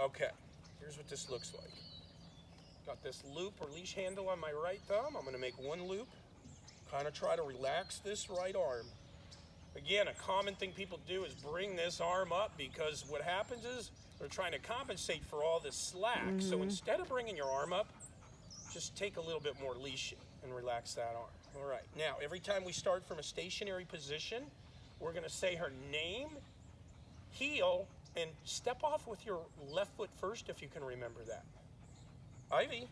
Okay, here's what this looks like. Got this loop or leash handle on my right thumb. I'm gonna make one loop, kind of try to relax this right arm. Again, a common thing people do is bring this arm up because what happens is they're trying to compensate for all this slack. So instead of bringing your arm up, just take a little bit more leash and relax that arm. All right, now every time we start from a stationary position, we're gonna say her name, heel, and step off with your left foot first if you can remember that. Ivy,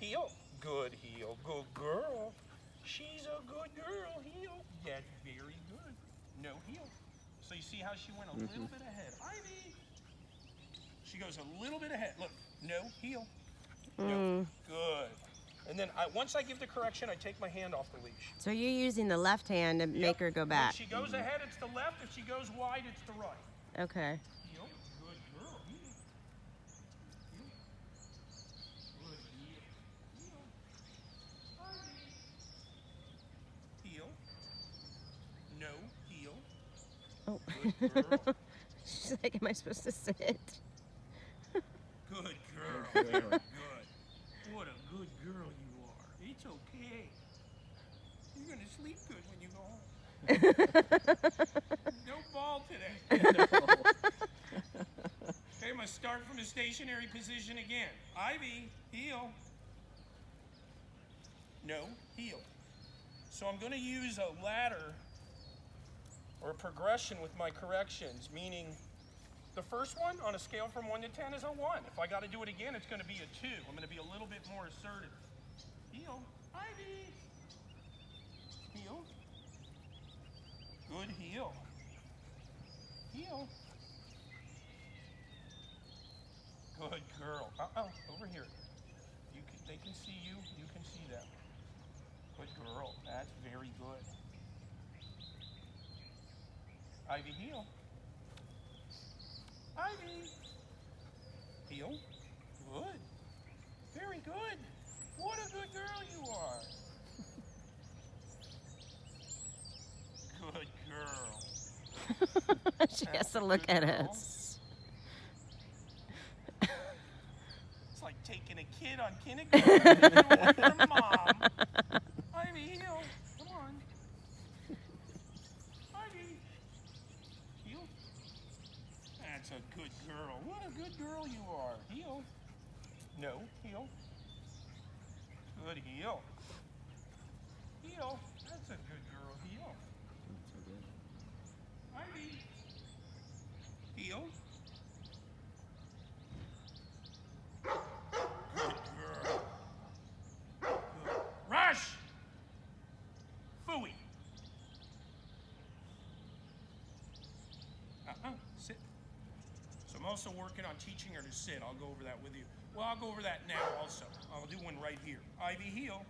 heel, good heel, good girl. She's a good girl, heel. That's very good. No heel. So you see how she went a little bit ahead. Ivy, she goes a little bit ahead. Look, no heel. No, good. And then once I give the correction, I take my hand off the leash. So you're using the left hand to make her go back. If she goes ahead, it's the left. If she goes wide, it's the right. Okay. Heel, good girl. Heel. Heel. Good heel. Heel. No heel. Oh. Good girl. She's like, am I supposed to sit? Good girl. Very good. What a good girl you are. It's okay. You're gonna sleep good when you go home. No ball today. Okay, I'm gonna start from a stationary position again. Ivy, heel. No, heel. So I'm gonna use a ladder or a progression with my corrections, meaning the first one on a scale from 1 to 10 is a 1. If I got to do it again, it's going to be a 2. I'm going to be a little bit more assertive. Heel, Ivy. Heel. Good heel. Heel. Good girl. Over here. They can see you. You can see them. Good girl. That's very good. Ivy, heel. Ivy. Heel. Good. Very good. What a good girl you are. Good girl. She has to look at us. It's like taking a kid on kindergarten with her mom. Ivy, heel. Come on. Ivy. Heel. That's a good girl. What a good girl you are. Heel. No, heel. Good heel. Heel. That's a good girl. Heel. Ivy. Heel. Good girl. Good. Rush! Phooey. Sit. So I'm also working on teaching her to sit. I'll go over that with you. Well, I'll go over that now also. I'll do one right here. Ivy, heel.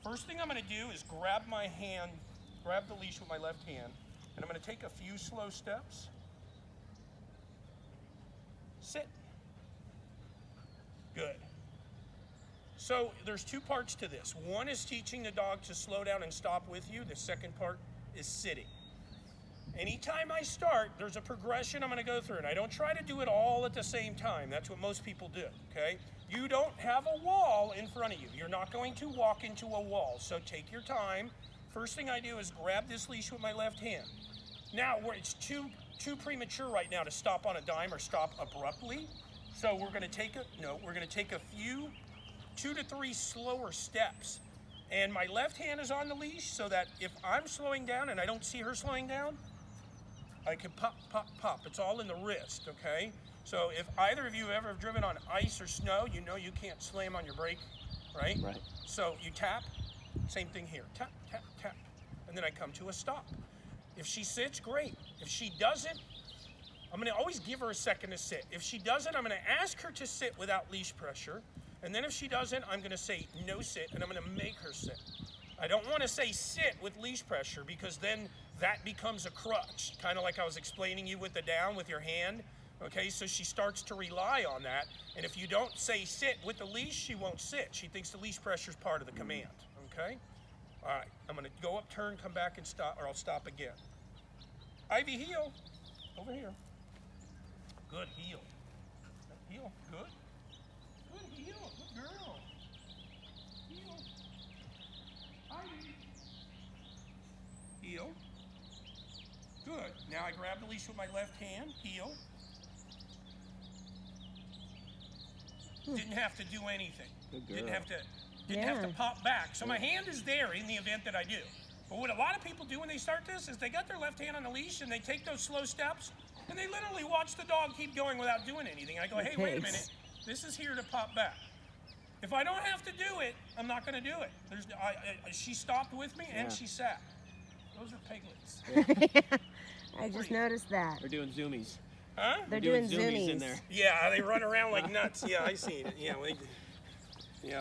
First thing I'm going to do is grab my hand, grab the leash with my left hand, and I'm going to take a few slow steps. Sit. Good. So there's two parts to this. One is teaching the dog to slow down and stop with you. The second part is sitting. Anytime I start, there's a progression I'm going to go through, and I don't try to do it all at the same time. That's what most people do, okay? You don't have a wall in front of you. You're not going to walk into a wall, so take your time. First thing I do is grab this leash with my left hand. Now, it's too premature right now to stop on a dime or stop abruptly, so we're going to take a few 2 to 3 slower steps. And my left hand is on the leash so that if I'm slowing down and I don't see her slowing down, I can pop, pop, pop. It's all in the wrist, okay? So if either of you ever have driven on ice or snow, you know you can't slam on your brake, right? Right. So you tap, same thing here. Tap, tap, tap. And then I come to a stop. If she sits, great. If she doesn't, I'm gonna always give her a second to sit. If she doesn't, I'm gonna ask her to sit without leash pressure. And then if she doesn't, I'm gonna say no sit, and I'm gonna make her sit. I don't wanna say sit with leash pressure because then that becomes a crutch, kind of like I was explaining you with the down with your hand. Okay, so she starts to rely on that. And if you don't say sit with the leash, she won't sit. She thinks the leash pressure is part of the command, okay? All right, I'm gonna go up, turn, come back and stop, or I'll stop again. Ivy, heel, over here. Good heel. Heel. Good. Good heel. Good girl. Heel. Heidi. Heel. Good. Now I grab the leash with my left hand. Heel. Didn't have to do anything. Good girl. Didn't have to pop back. So my hand is there in the event that I do. But what a lot of people do when they start this is they got their left hand on the leash and they take those slow steps and they literally watch the dog keep going without doing anything. I go, hey, wait a minute. This is here to pop back. If I don't have to do it, I'm not going to do it. She stopped with me and she sat. Those are piglets. I just noticed that. They're doing zoomies. Huh? They're doing zoomies in zoomies. there. Yeah, they run around like nuts. Yeah, I seen it. Yeah, yeah.